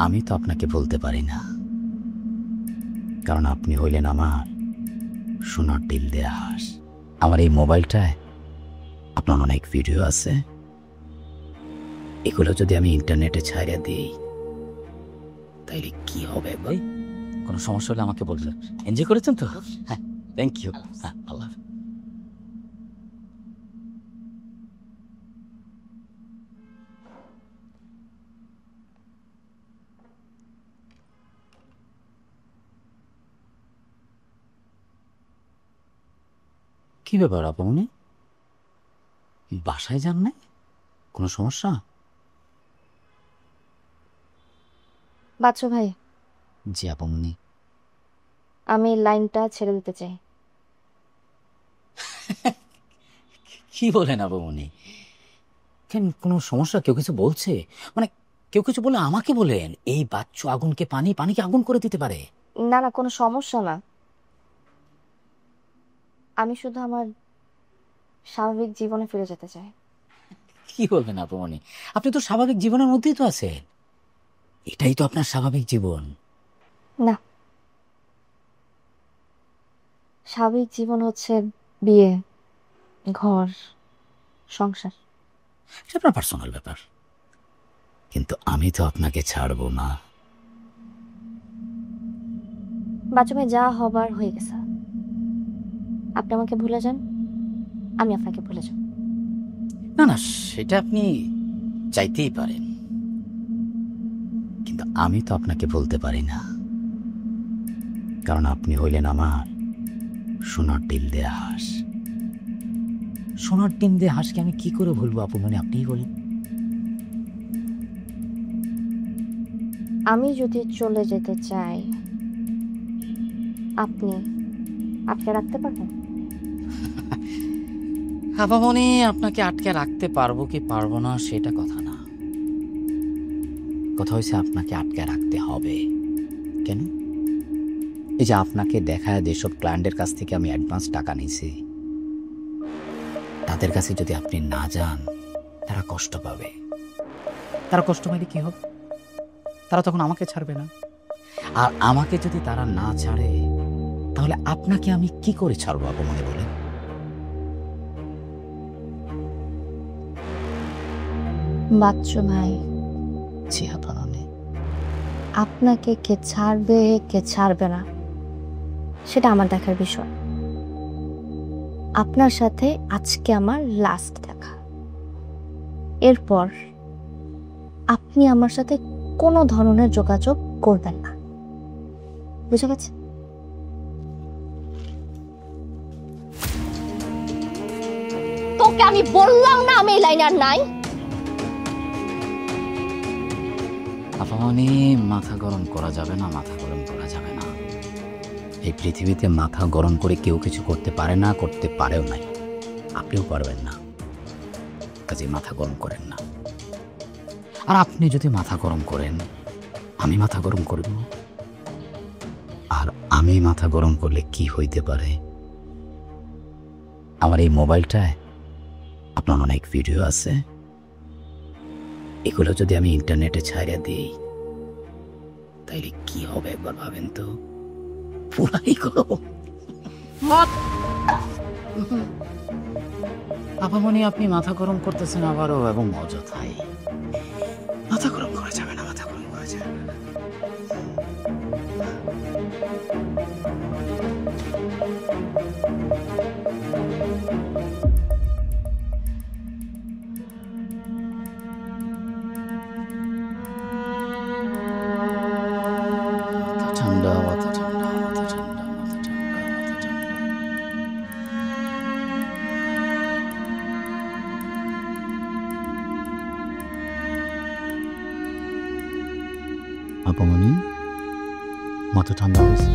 আমি তো আপনাকে বলতে পারি না, কারণ আপনি হইলেন আমার সোনার ডিল দেয়া হাঁস। আমার এই মোবাইলটায় আপনার অনেক ভিডিও আছে, এগুলো যদি আমি ইন্টারনেটে ছাড়িয়ে দিই তাইলে কি হবে ভাই? কোনো সমস্যা হলে আমাকে বলবেন। এনজয় করেছেন তো? হ্যাঁ, থ্যাংক ইউ। হ্যাঁ, আল্লাহ হাফেজ। কি ব্যাপার আপনি বাসায় যান না? কোনো সমস্যা? বাচ্চু ভাই, জি আপনি। আমি লাইনটা ছেড়ে দিতে চাই। কি বলেন আপনি? কেন, কোনো সমস্যা? কেউ কিছু বলছে? মানে কেউ কিছু বলে আমাকে বলেন? এই বাচ্চু আগুনকে পানি, পানিকে আগুন করে দিতে পারে? না না, কোনো সমস্যা না। আমি শুধু আমার স্বাভাবিক জীবনে ফিরে যেতে চাই। কি বলবেন আপনি? আপনি তো স্বাভাবিক জীবনের মধ্যেই তো আছেন। এটাই তো আপনার স্বাভাবিক জীবন। না, স্বাভাবিক জীবন হচ্ছে বিয়ে, ঘর, সংসার। এটা আপনার পার্সোনাল ব্যাপার, কিন্তু আমি তো আপনাকে ছাড়বো না। বাচ্চু ভাই, যা হবার হয়ে গেছে। আপনি আমাকে ভুলে যান, আমি আপনাকে ভুলে যাব। না না, সেটা আপনি চাইতেই পারেন, কিন্তু আমি তো আপনাকে বলতে পারি না, কারণ আপনি হইলেন আমার সোনার ডিম দেয়া হাঁস। সোনার ডিম দেয়া হাঁসকে আমি কি করে ভুলবো আপু? মানে আপনিই বলেন। আমি যদি চলে যেতে চাই, আপনি আটকে রাখতে পারবেন? আপামনি, আপনাকে আটকে রাখতে পারবো কি পারবো না সেটা কথা না, কথা হয়েছে আপনাকে আটকে রাখতে হবে। কেন? এই যে আপনাকে দেখায় যেসব ক্লায়েন্টের কাছ থেকে আমি অ্যাডভান্স টাকা নিয়েছি, তাদের কাছে যদি আপনি না যান তারা কষ্ট পাবে। তারা কষ্ট পাইলে কি হবে? তারা তখন আমাকে ছাড়বে না। আর আমাকে যদি তারা না ছাড়ে তাহলে আপনাকে আমি কি করে ছাড়বো আপু, মনে বলে? বাচ্চু ভাই, জি আপনি। আপনাকে কে ছাড়বে কে ছাড়বে না সেটা আমার দেখার বিষয়। আপনার সাথে আজকে আমার লাস্ট দেখা। এরপর আপনি আমার সাথে কোনো ধরনের যোগাযোগ করবেন না, বুঝে গেছে? তোকে আমি বললাম না আমি এই লাইনে আর নাই। আপনি মাথা গরম করা যাবে না, মাথা গরম করা যাবে না। এই পৃথিবীতে মাথা গরম করে কেউ কিছু করতে পারে না, করতে পারেও নাই, আপনিও পারবেন না। কাজে মাথা গরম করেন না। আর আপনি যদি মাথা গরম করেন, আমি মাথা গরম করব। আর আমি মাথা গরম করলে কি হইতে পারে? আমার এই মোবাইলটায় আপনার অনেক ভিডিও আছে, এগুলো যদি আমি ইন্টারনেটে ছাড়িয়ে দিই তাইলে কি হবে একবার ভাবেন তো। পুরাই গো আপামনি, আপনি মাথা গরম করতেছেন আবারও, এবং অযথাই। মাথা গরম করা যাবে না, মাথা গরম করা যাবে না। মাথা ঠান্ডা, মাথা ঠান্ডা, মাথা ঠান্ডা, মাথা ঠান্ডা, মাথা ঠান্ডা। আপামনি, মাথা ঠান্ডা হয়েছে?